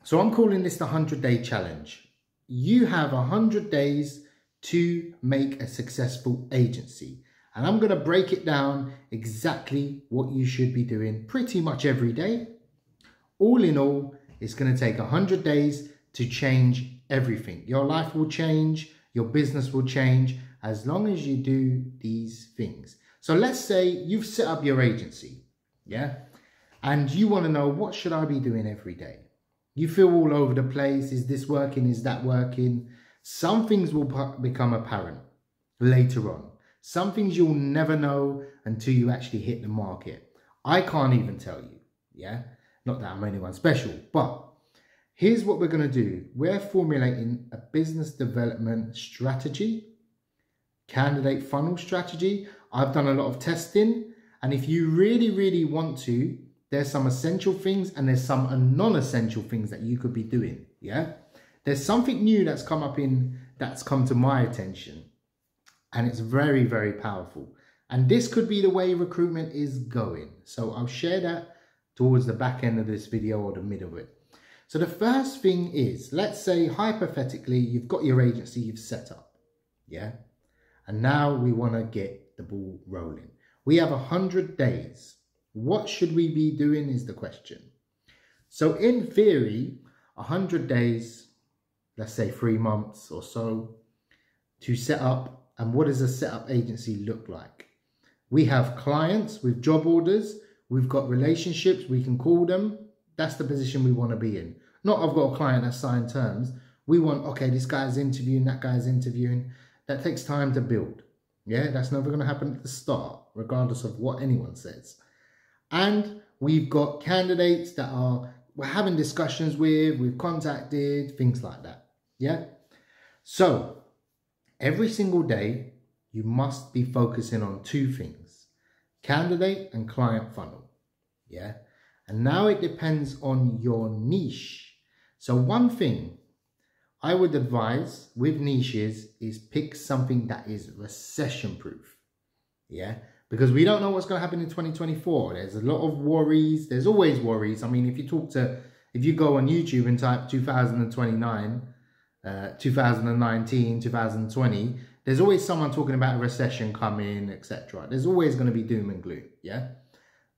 So I'm calling this the 100-day challenge. You have 100 days to make a successful agency. And I'm going to break it down exactly what you should be doing pretty much every day. All in all, it's going to take 100 days to change everything. Your life will change, your business will change as long as you do these things. So let's say you've set up your agency, yeah? And you want to know, what should I be doing every day? You feel all over the place. Is this working? Is that working? Some things will become apparent later on. Some things you'll never know until you actually hit the market. I can't even tell you, yeah? Not that I'm anyone special, but here's what we're going to do. We're formulating a business development strategy, candidate funnel strategy. I've done a lot of testing, and if you really want to, there's some essential things and there's some non-essential things that you could be doing, yeah? There's something new that's come to my attention, and it's very powerful. And this could be the way recruitment is going. So I'll share that towards the back end of this video or the middle of it. So the first thing is, let's say hypothetically, you've got your agency you've set up, yeah? And now we want to get the ball rolling. We have 100 days. What should we be doing is the question. So in theory, 100 days, let's say 3 months or so, to set up. And what does a setup agency look like? We have clients with job orders. We've got relationships. We can call them. That's the position we want to be in. Not I've got a client that's signed terms. We want, okay, this guy's interviewing, that guy's interviewing. That takes time to build. Yeah, that's never going to happen at the start, regardless of what anyone says. And we've got candidates that we're having discussions with, we've contacted, things like that. Yeah. So every single day, you must be focusing on 2 things, candidate and client funnel. Yeah. And now it depends on your niche. So one thing I would advise with niches is pick something that is recession proof. Yeah. Because we don't know what's going to happen in 2024. There's a lot of worries. There's always worries. I mean, if you go on YouTube and type 2029, 2019, 2020, there's always someone talking about a recession coming, etc. There's always going to be doom and gloom, yeah?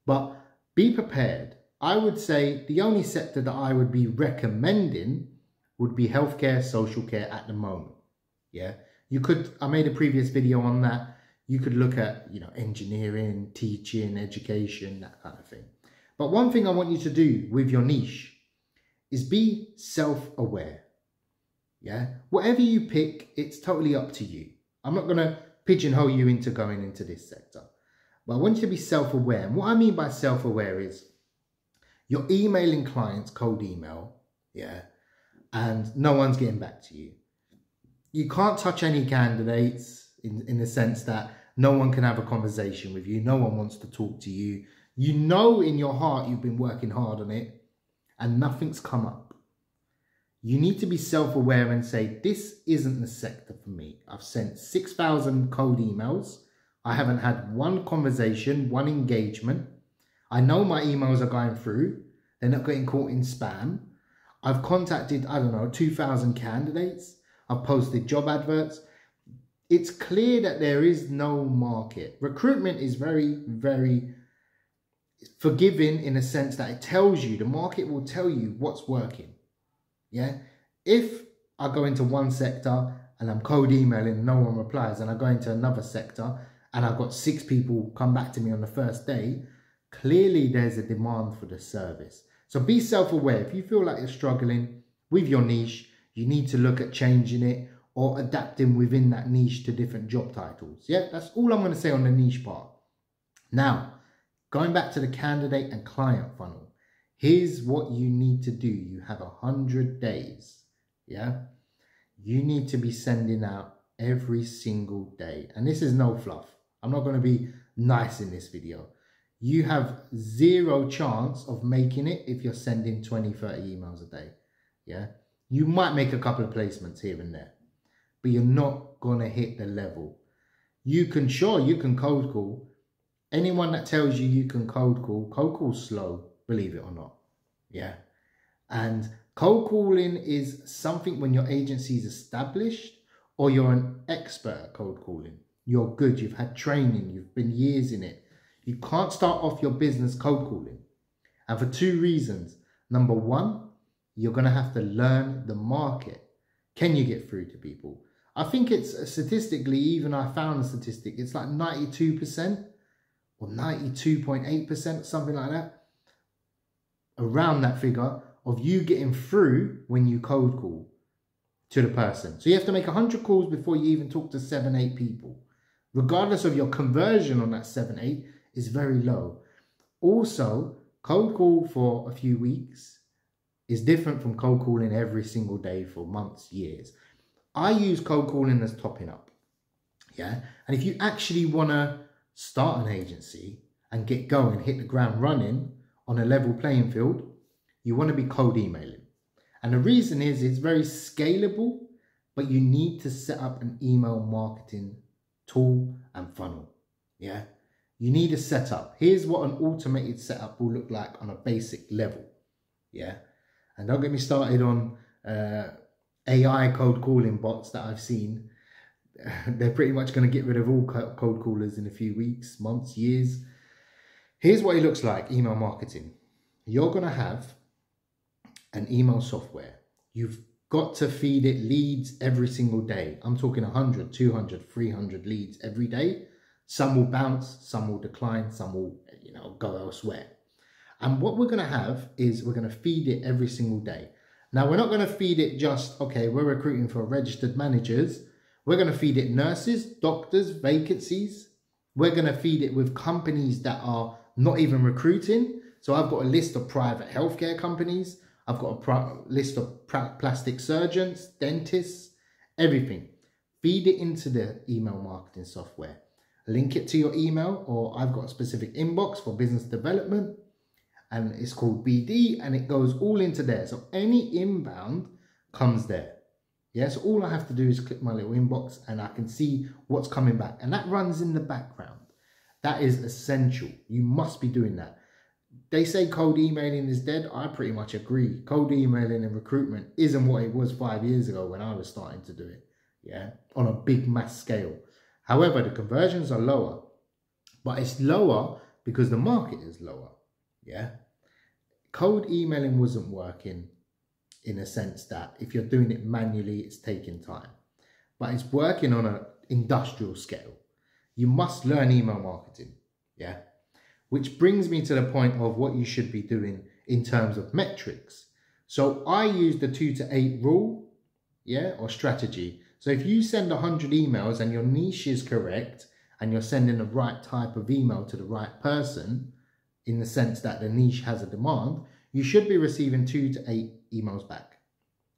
But be prepared. I would say the only sector that I would be recommending would be healthcare, social care at the moment, yeah? I made a previous video on that. You could look at, engineering, teaching, education, that kind of thing. But one thing I want you to do with your niche is be self-aware. Yeah, whatever you pick, it's totally up to you. I'm not going to pigeonhole you into going into this sector, but I want you to be self-aware. And what I mean by self-aware is you're emailing clients, cold email, yeah, and no one's getting back to you. You can't touch any candidates in the sense that no one can have a conversation with you. No one wants to talk to you. You know in your heart you've been working hard on it and nothing's come up. You need to be self-aware and say, this isn't the sector for me. I've sent 6,000 cold emails. I haven't had one conversation, one engagement. I know my emails are going through. They're not getting caught in spam. I've contacted, 2,000 candidates. I've posted job adverts. It's clear that there is no market. Recruitment is very forgiving in a sense that it tells you, the market will tell you what's working. Yeah. If I go into one sector and I'm cold emailing and no one replies, and I go into another sector and I've got 6 people come back to me on the first day, clearly there's a demand for the service. So be self-aware. If you feel like you're struggling with your niche, you need to look at changing it or adapting within that niche to different job titles. Yeah, that's all I'm going to say on the niche part. Now, going back to the candidate and client funnel. Here's what you need to do. You have 100 days, yeah? You need to be sending out every single day. And this is no fluff. I'm not going to be nice in this video. You have 0 chance of making it if you're sending 20, 30 emails a day, yeah? You might make a couple of placements here and there, but you're not going to hit the level. You can cold call. Anyone that tells you can cold call's slow. Believe it or not. Yeah. And Cold calling is something when your agency is established or you're an expert at cold calling. You're good, you've had training, you've been years in it. You can't start off your business cold calling. And for two reasons. Number one, you're going to have to learn the market. Can you get through to people? I think it's statistically, even I found a statistic, it's like 92% or 92.8%, something like that. Around that figure of you getting through when you cold call to the person. So you have to make 100 calls before you even talk to 7, 8 people. Regardless of your conversion on that 7, 8 is very low. Also, cold call for a few weeks is different from cold calling every single day for months, years. I use cold calling as topping up. Yeah. And if you actually want to start an agency and get going, hit the ground running on a level playing field, you want to be cold emailing. And the reason is it's very scalable, but you need to set up an email marketing tool and funnel. Yeah. You need a setup. Here's what an automated setup will look like on a basic level. Yeah. And don't get me started on AI cold calling bots that I've seen. They're pretty much going to get rid of all cold callers in a few weeks, months, years. Here's what it looks like, email marketing. You're going to have an email software. You've got to feed it leads every single day. I'm talking 100, 200, 300 leads every day. Some will bounce, some will decline, some will, go elsewhere. And what we're going to have is we're going to feed it every single day. Now, we're not going to feed it just, okay, we're recruiting for registered managers. We're going to feed it nurses, doctors, vacancies. We're going to feed it with companies that are not even recruiting. So I've got a list of private healthcare companies. I've got a list of plastic surgeons, dentists, everything. Feed it into the email marketing software. Link it to your email, or I've got a specific inbox for business development, and it's called BD, and it goes all into there. So any inbound comes there. Yeah, so all I have to do is click my little inbox and I can see what's coming back. And that runs in the background. That is essential. You must be doing that. They say cold emailing is dead. I pretty much agree. Cold emailing and recruitment isn't what it was 5 years ago when I was starting to do it. Yeah, on a big mass scale. However, the conversions are lower, but it's lower because the market is lower. Yeah. Cold emailing wasn't working in a sense that if you're doing it manually, it's taking time, but it's working on an industrial scale. You must learn email marketing. Yeah. Which brings me to the point of what you should be doing in terms of metrics. So I use the 2 to 8 rule, yeah, or strategy. So if you send 100 emails and your niche is correct and you're sending the right type of email to the right person, in the sense that the niche has a demand, you should be receiving 2 to 8 emails back.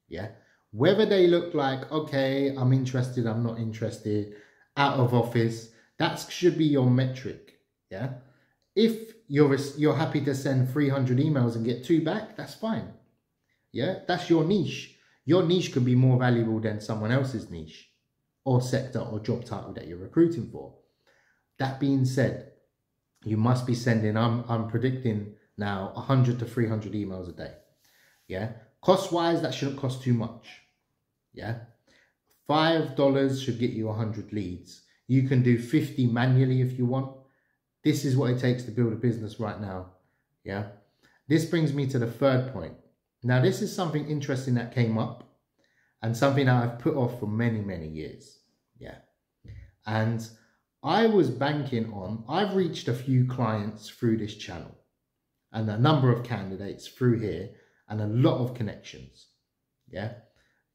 Yeah. Whether they look like, okay, I'm interested, I'm not interested, out of office, that should be your metric. Yeah. If you're happy to send 300 emails and get 2 back, that's fine. Yeah. That's your niche. Your niche could be more valuable than someone else's niche or sector or job title that you're recruiting for. That being said, you must be sending, I'm predicting now 100 to 300 emails a day. Yeah. Cost wise, that shouldn't cost too much. Yeah. $5 should get you 100 leads. You can do 50 manually if you want. This is what it takes to build a business right now. Yeah. This brings me to the third point. Now, this is something interesting that came up and something that I've put off for many, many years. Yeah. And I was banking on, I've reached a few clients through this channel and a number of candidates through here and a lot of connections. Yeah.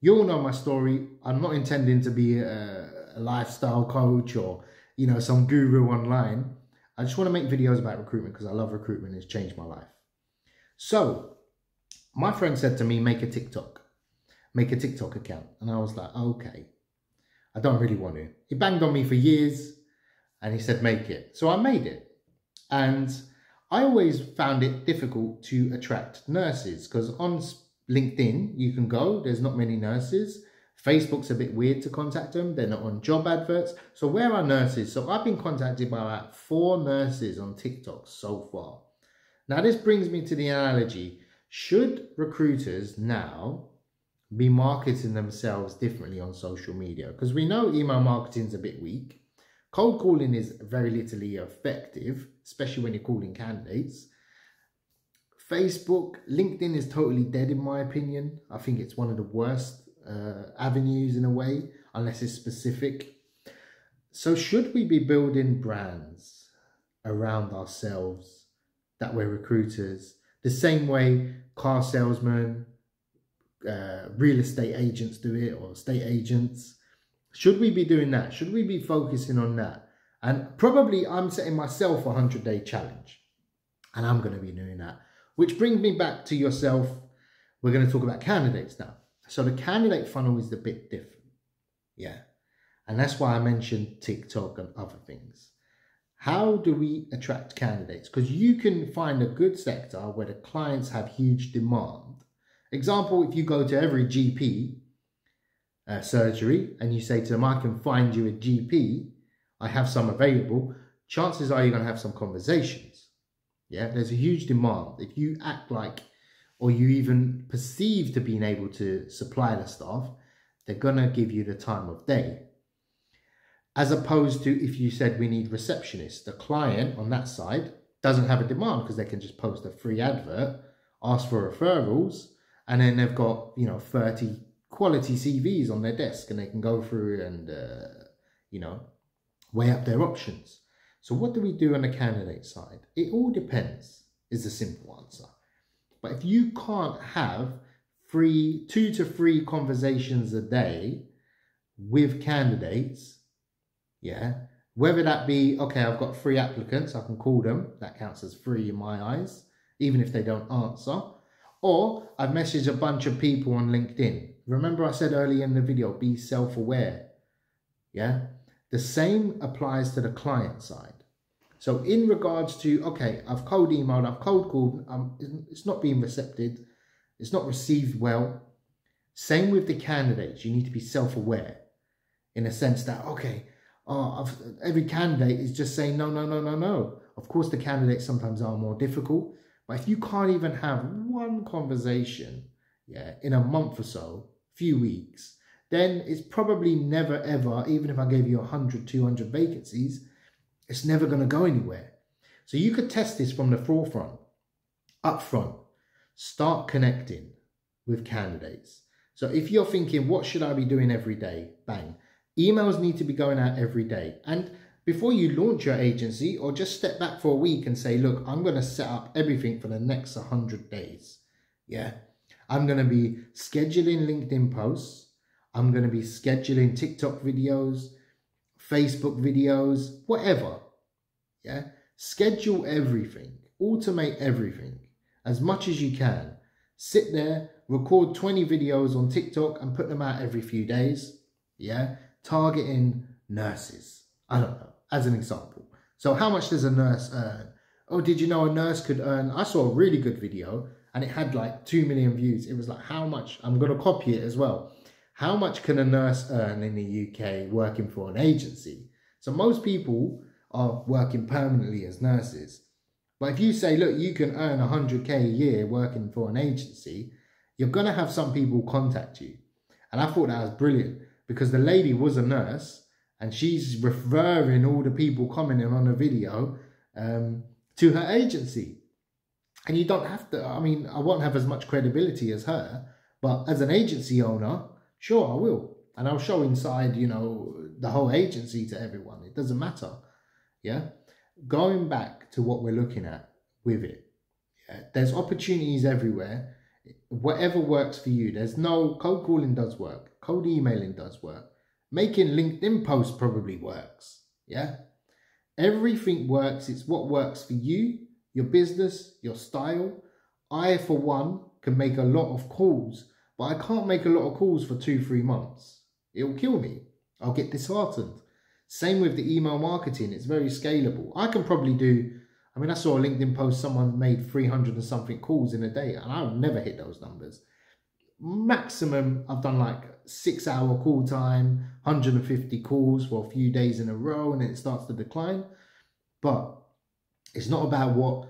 You all know my story. I'm not intending to be a lifestyle coach or, some guru online. I just want to make videos about recruitment because I love recruitment. It's changed my life. So my friend said to me, make a TikTok account. And I was like, okay, I don't really want to. He banged on me for years and he said, make it. So I made it. And I always found it difficult to attract nurses because on LinkedIn, you can go, there's not many nurses. Facebook's a bit weird to contact them. They're not on job adverts. So where are nurses? So I've been contacted by about 4 nurses on TikTok so far. Now this brings me to the analogy. Should recruiters now be marketing themselves differently on social media? Because we know email marketing is a bit weak. Cold calling is very little effective, especially when you're calling candidates. Facebook, LinkedIn is totally dead in my opinion. I think it's one of the worst avenues in a way, unless it's specific. So should we be building brands around ourselves that we're recruiters, the same way car salesmen, real estate agents do it, or estate agents? Should we be doing that? Should we be focusing on that? And probably I'm setting myself a 100-day challenge, and I'm going to be doing that. Which brings me back to yourself. We're going to talk about candidates now. So the candidate funnel is a bit different. Yeah. And that's why I mentioned TikTok and other things. How do we attract candidates? Because you can find a good sector where the clients have huge demand. Example, if you go to every GP surgery and you say to them, I can find you a GP, I have some available, chances are you're going to have some conversations. Yeah, there's a huge demand. If you act like, or you even perceive to being able to supply the staff, they're going to give you the time of day. As opposed to if you said we need receptionists, the client on that side doesn't have a demand because they can just post a free advert, ask for referrals, and then they've got, 30 quality CVs on their desk and they can go through and, weigh up their options. So what do we do on the candidate side? It all depends, is the simple answer. But if you can't have 2 to 3 conversations a day with candidates, yeah, whether that be, okay, I've got 3 applicants, I can call them, that counts as 3 in my eyes, even if they don't answer. Or I've messaged a bunch of people on LinkedIn. Remember I said earlier in the video, be self-aware. Yeah, the same applies to the client side. So in regards to, okay, I've cold emailed, I've cold called, it's not being receptive, it's not received well. Same with the candidates, you need to be self-aware in a sense that, okay, every candidate is just saying no, no, no, no, no. Of course, the candidates sometimes are more difficult, but if you can't even have one conversation, yeah, in a month or so, few weeks, then it's probably never ever, even if I gave you 100, 200 vacancies, it's never going to go anywhere. So you could test this from the forefront, up front. Start connecting with candidates. So if you're thinking, what should I be doing every day? Bang. Emails need to be going out every day. And before you launch your agency, or just step back for a week and say, look, I'm going to set up everything for the next 100 days. Yeah. I'm going to be scheduling LinkedIn posts. I'm going to be scheduling TikTok videos, Facebook videos, whatever. Yeah. Schedule everything. Automate everything as much as you can. Sit there, record 20 videos on TikTok and put them out every few days. Yeah. Targeting nurses. I don't know, as an example. So how much does a nurse earn? Oh, did you know a nurse could earn? I saw a really good video and it had like 2 million views. It was like, how much? I'm going to copy it as well. How much can a nurse earn in the UK working for an agency? So most people are working permanently as nurses. But if you say, look, you can earn 100K a year working for an agency, you're going to have some people contact you. And I thought that was brilliant because the lady was a nurse and she's referring all the people commenting on the video to her agency. And you don't have to, I mean, I won't have as much credibility as her, but as an agency owner, sure, I will. And I'll show inside, the whole agency to everyone. It doesn't matter. Yeah. Going back to what we're looking at with it. Yeah? There's opportunities everywhere. Whatever works for you. There's no, cold calling does work. Cold emailing does work. Making LinkedIn posts probably works. Yeah. Everything works. It's what works for you, your business, your style. I, for one, can make a lot of calls, but I can't make a lot of calls for 2-3 months. It'll kill me. I'll get disheartened. Same with the email marketing. It's very scalable. I can probably do, I saw a LinkedIn post, someone made 300 and something calls in a day, and I'll never hit those numbers. Maximum, I've done like 6-hour call time, 150 calls for a few days in a row, and then it starts to decline. But it's not about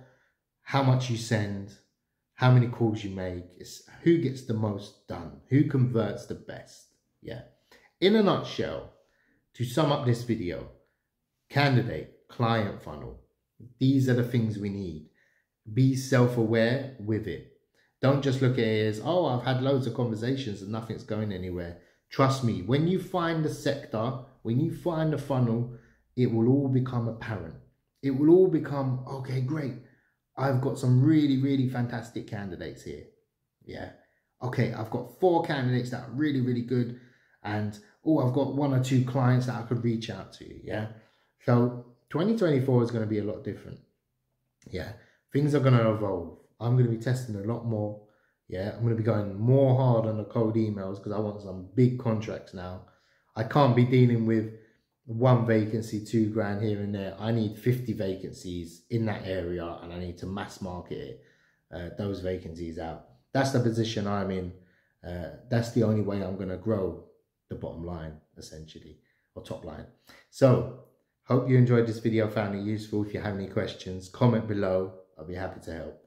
how much you send, how many calls you make. It's who gets the most done, who converts the best. Yeah. In a nutshell, to sum up this video, candidate, client funnel. These are the things we need. Be self-aware with it. Don't just look at it as, oh, I've had loads of conversations and nothing's going anywhere. Trust me, when you find the sector, when you find the funnel, it will all become apparent. It will all become, okay, great. I've got some really, really fantastic candidates here. Yeah. Okay, I've got 4 candidates that are really, really good. And, oh, I've got 1 or 2 clients that I could reach out to. Yeah. So 2024 is going to be a lot different. Yeah. Things are going to evolve. I'm going to be testing a lot more. Yeah. I'm going to be going more hard on the cold emails because I want some big contracts now. I can't be dealing with 1 vacancy, 2 grand here and there. I need 50 vacancies in that area and I need to mass market those vacancies out. That's the position I'm in. That's the only way I'm going to grow the bottom line, essentially, or top line. So, hope you enjoyed this video, found it useful. If you have any questions, comment below. I'll be happy to help.